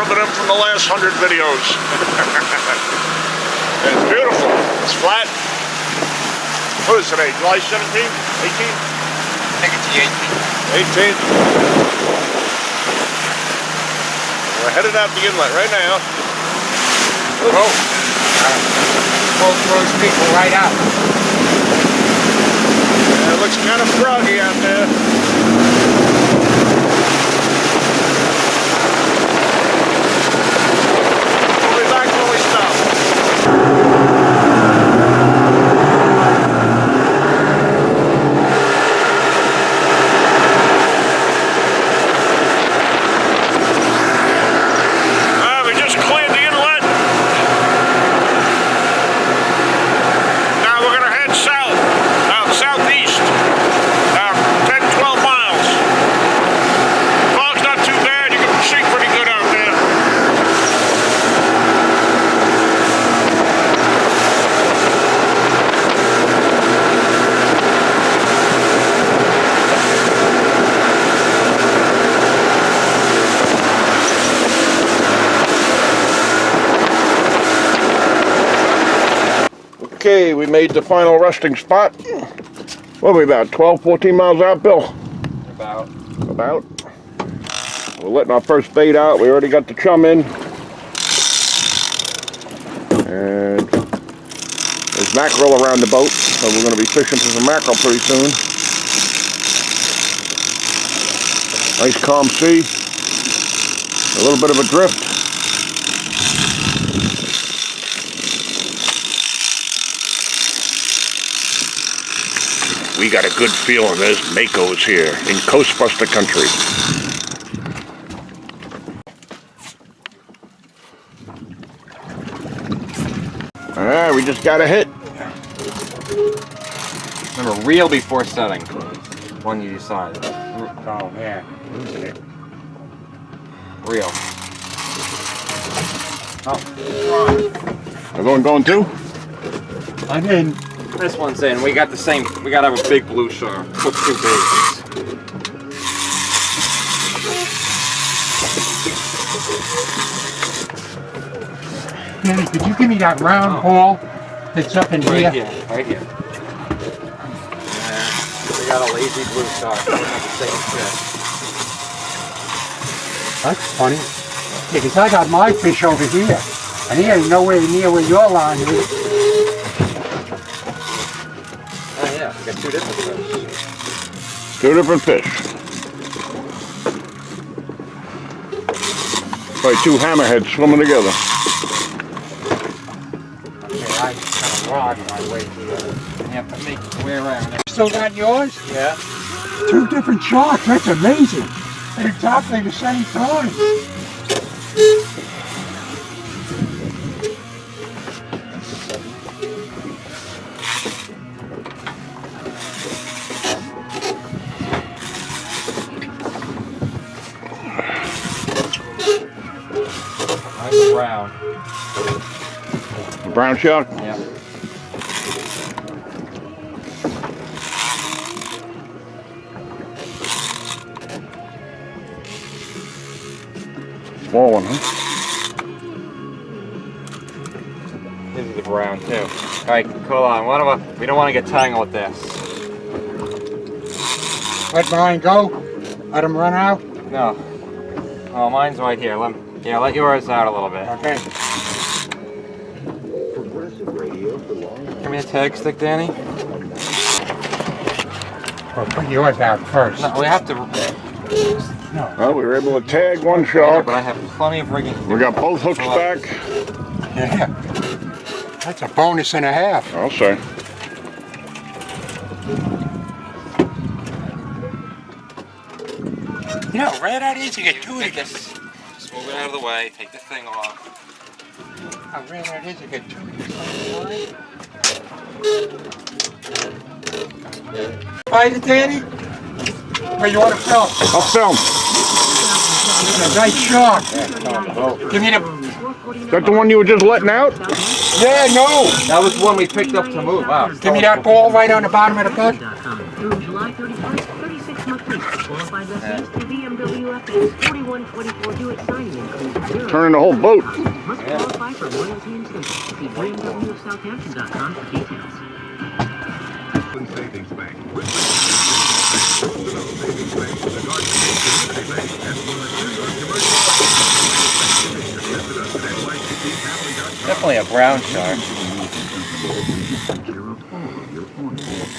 some of them from the last 100 videos. It's beautiful. It's flat. What is today? July 17th? 18th? I think it's the 18th. We're headed out the inlet right now. Oh. Both those people right out. It looks kind of froggy out there. We'll be back when we stop. We just cleared the inlet. Now we're going to head south, southeast, 10, 12 miles. Fog's not too bad. You can see pretty good out there. Okay, we made the final resting spot. What are we about, 12, 14 miles out, Bill? About. We're letting our first bait out. We already got the chum in. And there's mackerel around the boat, so we're going to be fishing for some mackerel pretty soon. Nice calm sea. A little bit of a drift. We got a good feeling there's Makos here in Coastbuster country. Alright, we just got a hit. Remember, reel before setting. One you decide. Oh man, losing it. Reel. Oh. Everyone going too? I'm in. This one's in. We got the same. We gotta have a big blue shark. Put 2 baits. Danny, could you give me that round ball that's up in Right here? here. Right here. We got a lazy blue shark. We got the same fish. That's funny. Yeah, because I got my fish over here, and he ain't nowhere near where your line is. Oh yeah, we got 2 different fish. 2 different fish. Probably 2 hammerheads swimming together. Okay, I just got a rod my way here. You have to make your way around it. Still got yours? Yeah. 2 different sharks, that's amazing. At exactly the same time. Nice brown. Brown shark? Yeah. Small one, huh? This is the brown too. Alright, hold on. We don't want to get tangled with this. Let mine go? Let him run out? No. Oh, mine's right here. Let yours out a little bit. Okay. Give me a tag stick, Danny. Well, put yours out first. No, we have to. No. Well, we were able to tag one shark. But I have plenty of rigging. We got both hooks back. Yeah. That's a bonus and a half. I'll say. You know, right out easy to get 2 of these. Just move it out of the way. Take the thing off. How rare that is to get 2 of these. Find it, Danny? Where you want to film? I'll film. A nice shark. Give me the... Is that the one you were just letting out? Yeah, no. That was the one we picked up to move. Wow. Give me that ball right on the bottom of the boat. Through July 31st, 36 monthly qualified lessons to BMW WFS 4124 Hewitt signing includes 0. Turning the whole boat. Must qualify for loyalty incentive. See BMWofSouthampton.com for details. Savings Bank. Personal Savings Bank, the Garden Community Bank, as well as New York Commercial. Visit us at nycpfamily.com. Definitely a brown shark. Take care of all of your ornaments.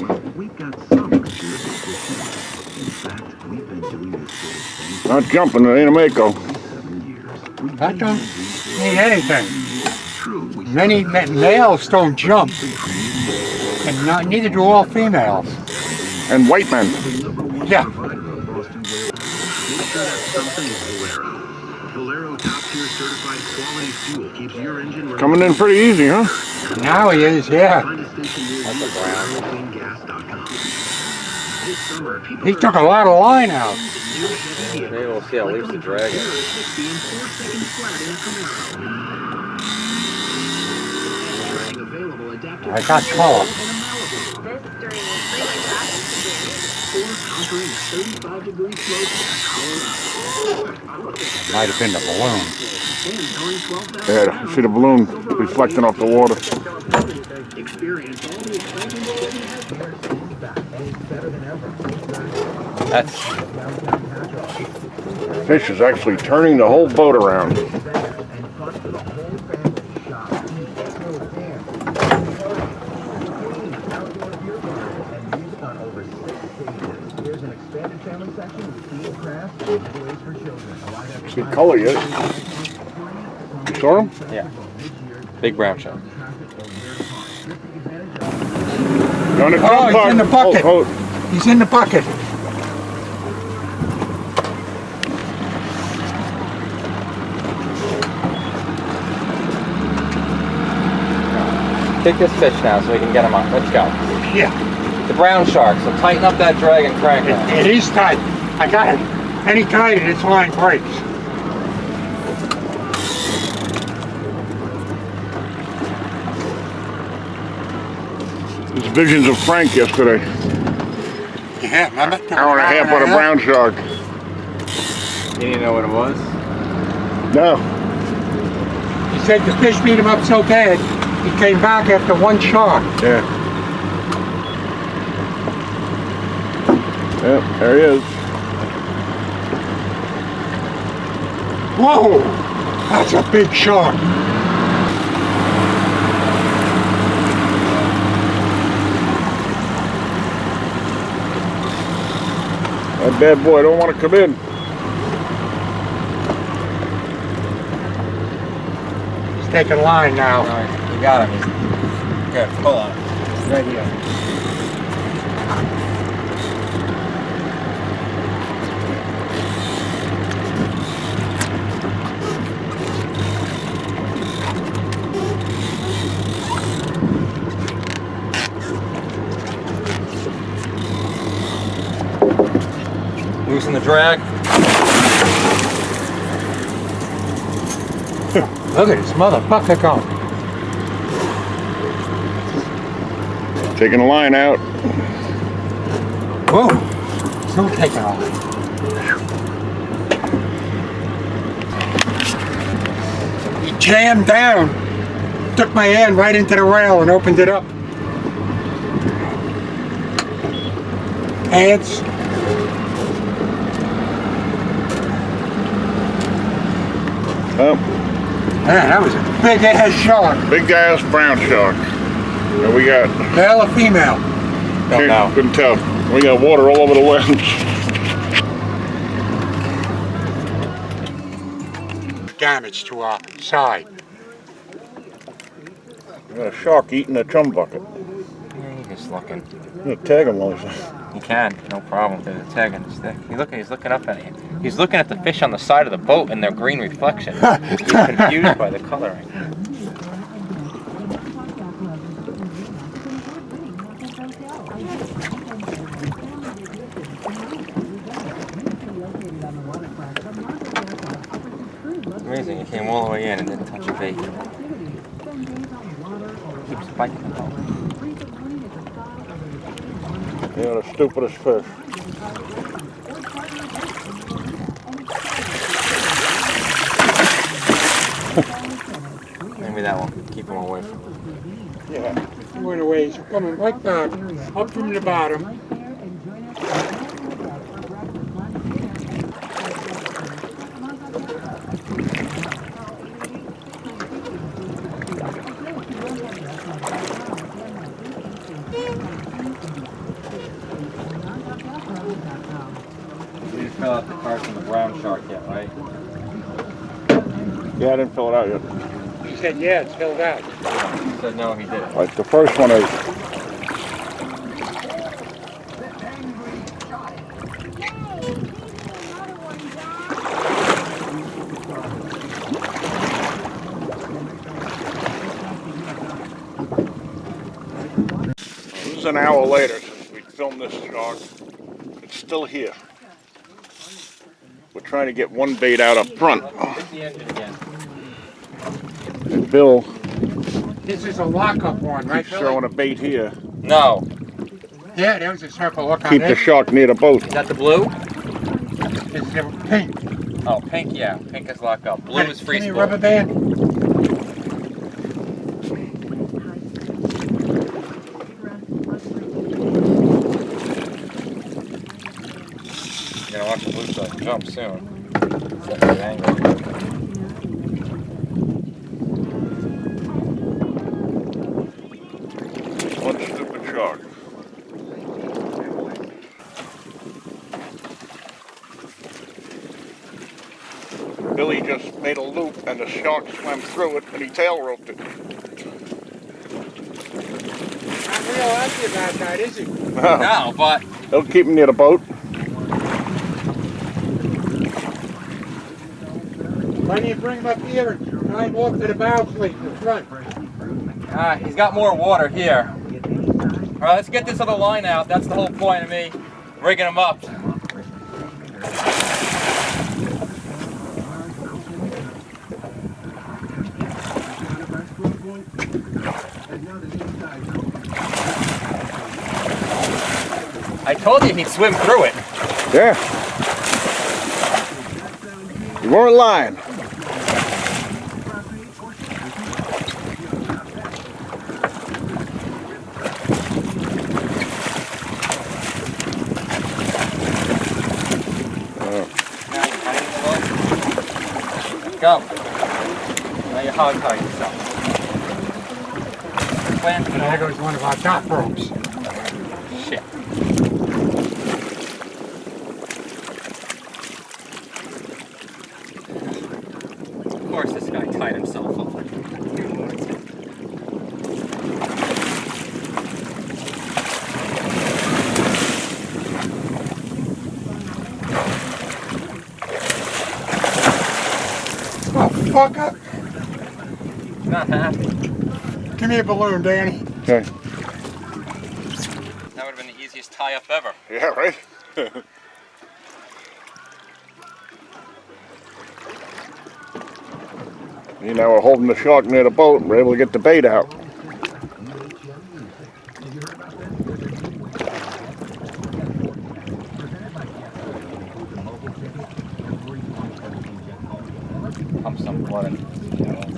Well, we've got some cures for sure. In fact, we've been doing this sort of thing Not jumping, it ain't a Mako. for 7 years. That don't need anything. True, we Many males don't jump, and neither do all females. And white men. Yeah. provider of Boston Whale. Make sure that something is Valero. Valero top-tier certified quality fuel keeps your engine running. Coming in pretty easy, huh? Now he is, yeah. Find a station near you at propanegas.com. This summer, people He took a lot of line out. Maybe we'll see how it leaves the dragon. 60 in 4 seconds flat in a Camaro. Trying available adaptive I got color. or conquering 35-degree slopes at Colorado. Might have been the balloon. And towing 12,000 Yeah, see the balloon reflecting off the water. Experience all the exciting That's Fish is actually turning the whole boat around. See color yet? You saw him? yeah. Big brown shark. You on the Oh, he's in the bucket. Oh, He's in the bucket. Take this fish now so we can get him up. Let's go. Yeah, The brown shark, so tighten up that drag and crank it. it is tight. I got it. Any tighter, this line breaks. There's visions of Frank yesterday. Yeah, remember? Hour and a half on a brown shark. You didn't know what it was? No. He said the fish beat him up so bad, he came back after one shark. Yeah. Yep, there he is. Whoa! That's a big shark. That bad boy don't want to come in. He's taking line now. Alright, you got him. Good, pull on it. Right here. Loosen the drag. Look at this motherfucker go. Taking the line out. Whoa! Still taking off. He jammed down. Took my hand right into the rail and opened it up. Hands. Oh, Man, that was a big ass shark. big ass brown shark. And we got, Male or female? Don't know. couldn't tell. We got water all over the lens. Damage to our side. We got a shark eating a chum bucket. Yeah, he's just looking. I'm gonna tag him on this. He can, no problem. There's a tag on his stick. He's looking up at you. He's looking at the fish on the side of the boat and their green reflection. He's confused by the coloring. Amazing, he came all the way in and didn't touch a bait. Keeps biting the boat. You know, the stupidest fish. Maybe that will keep him away from it. Yeah, he went away. He's coming like that, up from the bottom. You didn't fill out the card from the brown shark yet, right? Yeah, I didn't fill it out yet. He said, yeah, it's filled out. He said no, he didn't. Like the first one is. This is an hour later since we filmed this shark. It's still here. We're trying to get one bait out up front. Hit the engine again. And Bill This is a lockup one, right, keeps throwing a bait here. No. Yeah, there was a circle. Look on Keep the it. shark near the boat. Is that the blue? This is pink. Oh, pink, yeah. Pink is locked up. Blue is free Give me a spool. rubber band. You're gonna watch the blue shark jump soon. Set the angle. One stupid shark. Billy just made a loop and the shark swam through it and he tail roped it. Not real happy about that, is he? No, but He'll keep him near the boat. Why don't you bring him up here and try and walk to the bow fleet in the front? he's got more water here. All right, let's get this other line out. That's the whole point of me rigging him up. I told you he'd swim through it. Yeah. You weren't lying. Go. Now you hog tie yourself. Plant it There all. goes one of our top ropes. Shit. Of course this guy tied himself up. Oh, fuck up. Not happy. Give me a balloon, Danny. Okay. That would have been the easiest tie-up ever. Yeah, right? You know, we're holding the shark near the boat and we're able to get the bait out. Pump some blood in.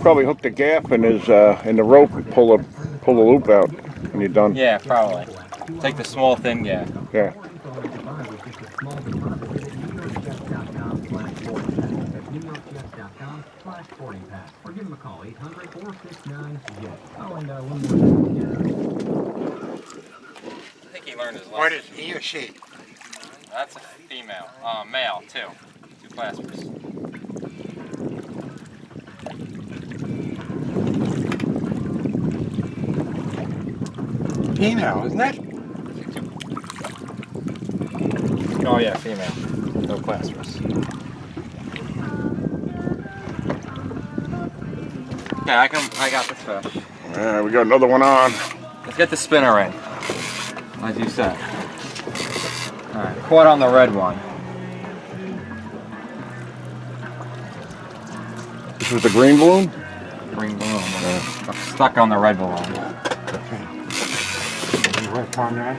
Probably hook the gaff in his in the rope and pull the loop out when you're done. Yeah, probably. Take the small thin gaff. Yeah. Or give them a call, 800-469-JET. Oh, and one more. I think he learned his lesson. What is he or she? That's a female. Male, too. Two claspers. Female, isn't it? Oh yeah, female. No claspers. Okay, I got this fish. Yeah, we got another one on. Let's get the spinner in, as you said. All right, caught on the red one. This is the green balloon? Green balloon. I'm stuck on the red balloon. You work on that?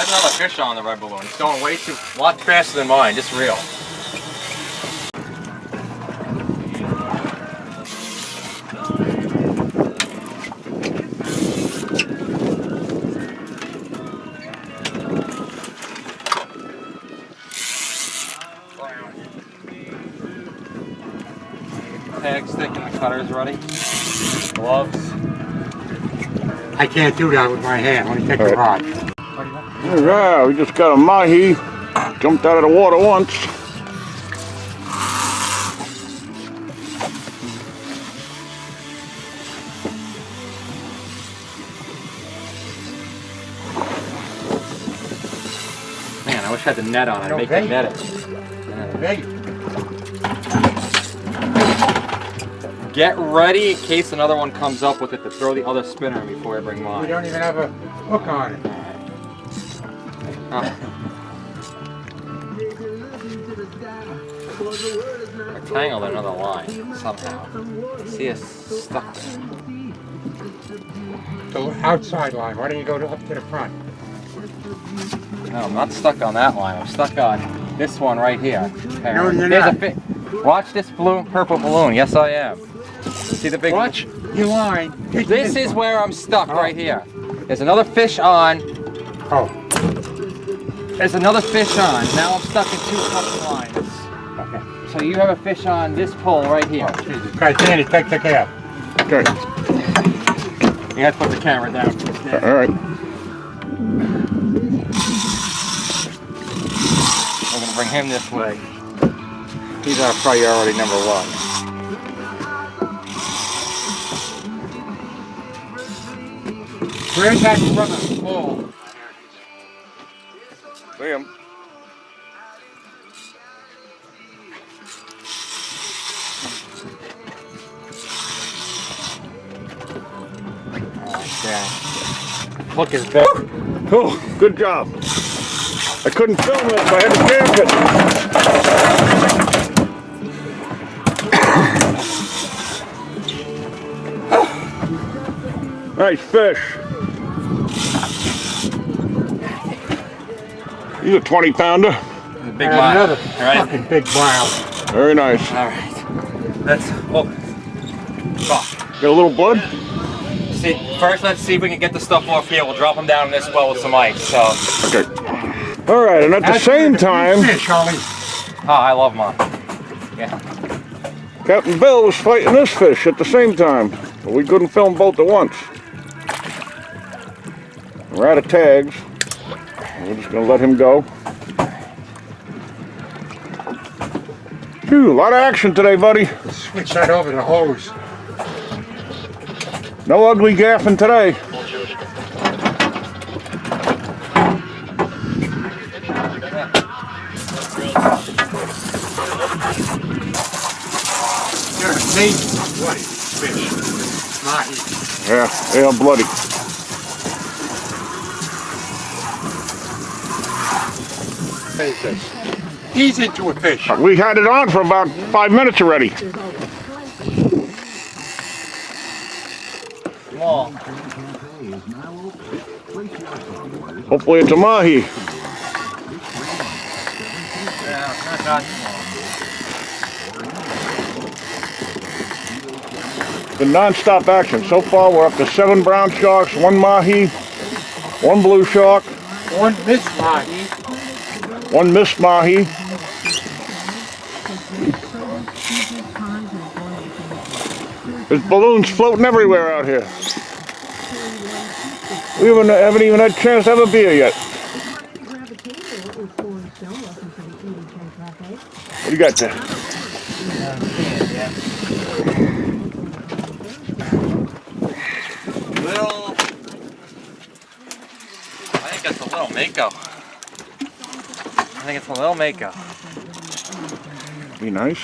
There's another fish on the red balloon. It's going way too, a lot faster than mine. Just real. Tag stick and the cutter's ready. Gloves. I can't do that with my hand. Let me take the rod. Yeah, we just got a mahi. Jumped out of the water once. Man, I wish I had the net on. I'd make the net it. Get ready in case another one comes up with it to throw the other spinner in before I bring We mine. don't even have a hook on it. I tangled another line somehow. See, it's stuck there. The outside line. Why don't you go up to the front? No, I'm not stuck on that line. I'm stuck on this one right here. No, you're There's not. a watch this blue, purple balloon. Yes, I am. See the big. Watch your line. This is where I'm stuck right here. There's another fish on. Oh. There's another fish on. Now I'm stuck in two fucking lines. Okay. So you have a fish on this pole right here. Oh, Jesus Christ, Danny, take the cab. Okay. You have to put the camera down. All right. We're gonna bring him this way. He's our priority number one. Where's that brother pole? See him. Look his big. Oh, good job. I couldn't film it, so I had to camp it. Nice fish. He's a 20-pounder. Big line. Another All right. fucking big brown. Very nice. All right. Let's. Oh. Got a little blood? See, first let's see if we can get the stuff off here. We'll drop them down in this well with some ice. So. Okay. All right, and at the same time, Fish, Ollie. Oh, I love mine. Yeah. Captain Bill was fighting this fish at the same time, but we couldn't film both at once. We're out of tags. We're just gonna let him go. Phew, a lot of action today, buddy. Switch that over to hose. No ugly gaffing today. You're an amazing bloody fish. Mahi. Yeah, they are bloody. He's into a fish. We had it on for about 5 minutes already. Small. Hopefully it's a mahi. Yeah, not small. Been non-stop action. So far we're up to 7 brown sharks, 1 mahi, 1 blue shark, One missed Mahi. 1 missed mahi. There's balloons floating everywhere out here. We haven't even had a chance to have a beer yet. What do you got there? Little. I think that's a little mako. I think it's a little mako. Be nice.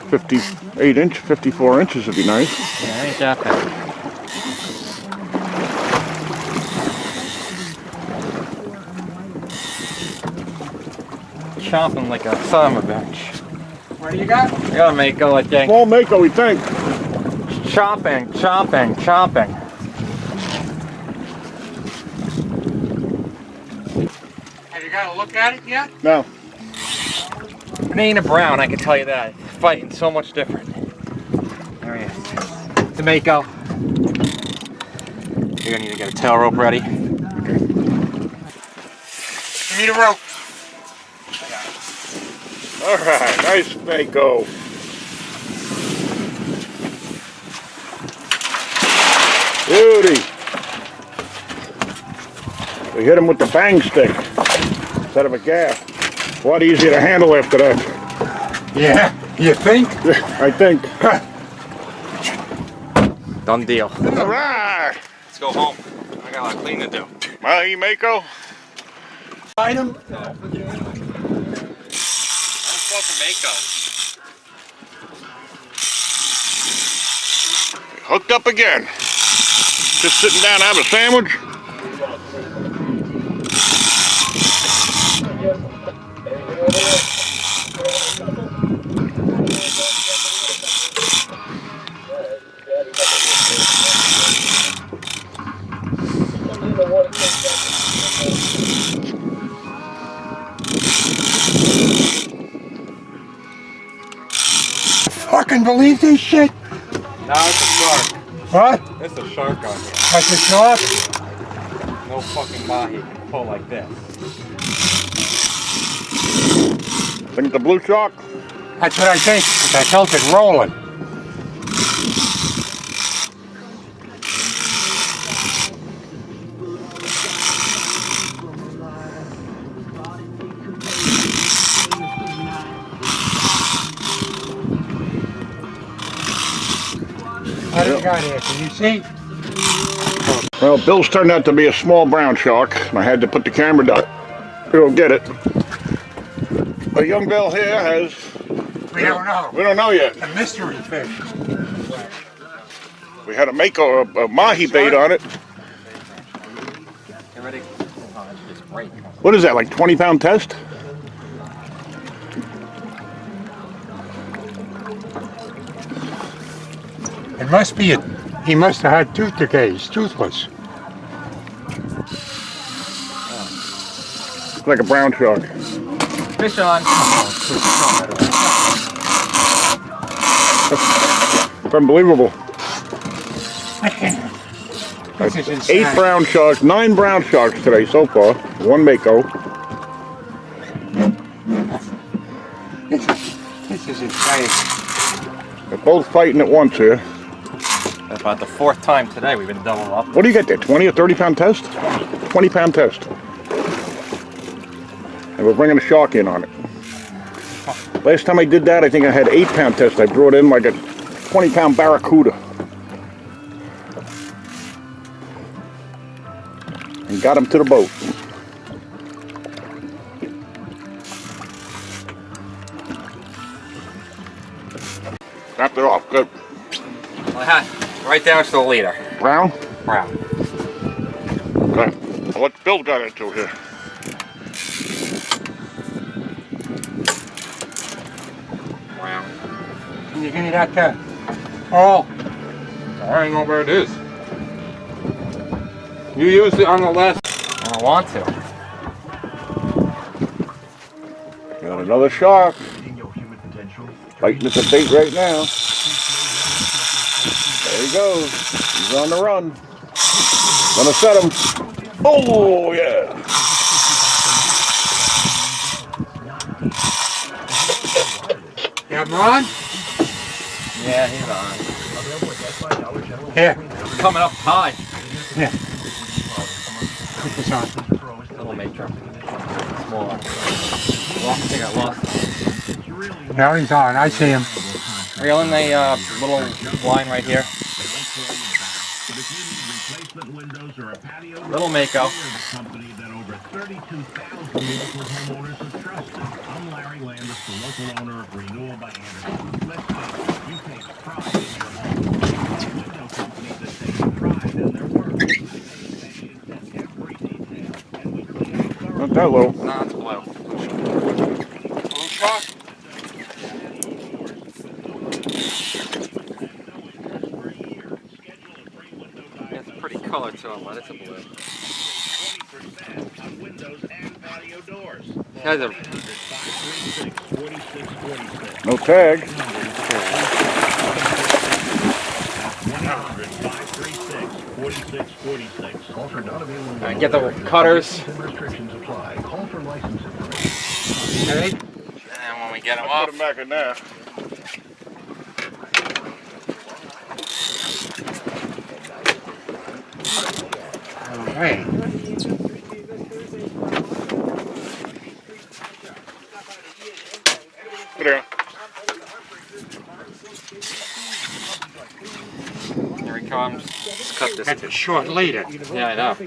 58 inch, 54 inches would be nice. Yeah, ain't that bad. Chomping like a son of a bitch. What do you got? I got a mako, I think. Small mako, we think. Chomping, chomping, chomping. got to look at it yet? No. It ain't a brown, I can tell you that. It's fighting so much different. There he is. D'Amico. You're gonna need to get a tail rope ready. Give me the rope. All right, nice mako. Beauty. We hit him with the bang stick instead of a gaff. A lot easier to handle after that. Yeah, you think? I think. Done deal. All right. Let's go home. I got a lot of cleaning to do. Mahi mako. Item? Hooked up again. Just sitting down to have a sandwich. Fucking believe this shit? No, it's a shark. What? It's a shark on here. That's a shark? No fucking mahi can pull like this. Think the blue shark? That's what I think. 'Cause I felt it rolling. What do you got here? Can you see? Well, Bill's turned out to be a small brown shark, and I had to put the camera down. We'll get it. But young Bill here has... We don't know. We don't know yet. A mystery fish. We had a mako, a mahi bait on it. Get ready. Oh, it's just great. What is that, like 20-pound test? It must be he must have had tooth decay. He's toothless. Like a brown shark. Fish on. It's unbelievable. This is insane. 8 brown sharks, 9 brown sharks today so far. 1 mako. This is insane. They're both fighting at once here. That's about the 4th time today we've been doubled up. What do you get there, 20 or 30-pound test? 20-pound test. And we're bringing a shark in on it. Last time I did that, I think I had 8-pound test. I brought in like a 20-pound barracuda. And got him to the boat. Snapped it off, good. Right there to the leader. Brown? Brown. Okay. Well, what's Bill got into here? Brown. Can you give me that? Oh, I don't know where it is. You used it on the last. I don't want to. Got another shark. Fighting at the bait right now. There he goes. He's on the run. Gonna set him. Oh, yeah. you have him on? Yeah, he's on. Here. Coming up high. Here. Put this on. Little matron. Small. I think I lost. Now he's on. I see him. Reel in the little line right here. Little mako. Not that low. No, it's blue. Blue shark? It's a pretty color to it, but it's a blue. patio doors. Guys are 536-4646. No tag. 1-800-536-4646. Calls are not available. Alright, get the cutters. Restrictions apply. Call for license information. Okay? And then when we get them Put off, them back in there. All right. Put there. here he comes. Let's cut this. That's a short leader. Yeah, I know. Do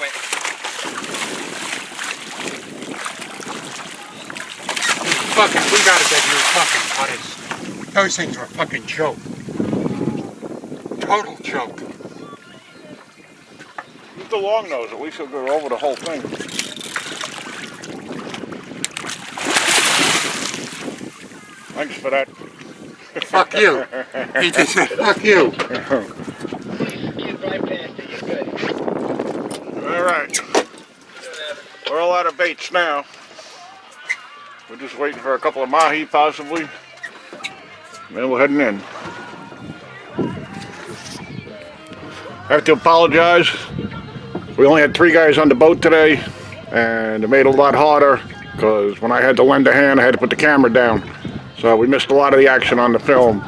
it. Fucking, we gotta get new fucking cutters. Those things are a fucking joke. Total joke. Use the long nose, at least he'll go over the whole thing. Thanks for that. Fuck you. He just said, fuck you. Alright. We're all out of baits now. We're just waiting for a couple of mahi possibly. And then we're heading in. I have to apologize. We only had 3 guys on the boat today, and it made it a lot harder because when I had to lend a hand, I had to put the camera down. So we missed a lot of the action on the film.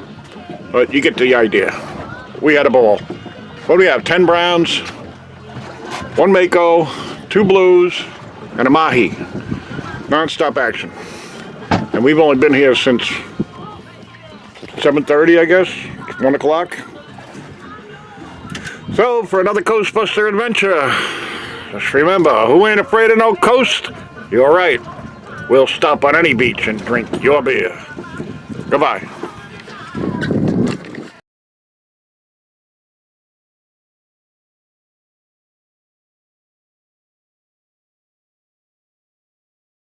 But you get the idea. We had a ball. What do we have? 10 browns, 1 mako, 2 blues, and a mahi. Non-stop action. And we've only been here since 7:30, I guess, 1 o'clock. So, for another Coastbuster adventure, just remember, who ain't afraid of no coast? You're right. We'll stop on any beach and drink your beer. Goodbye.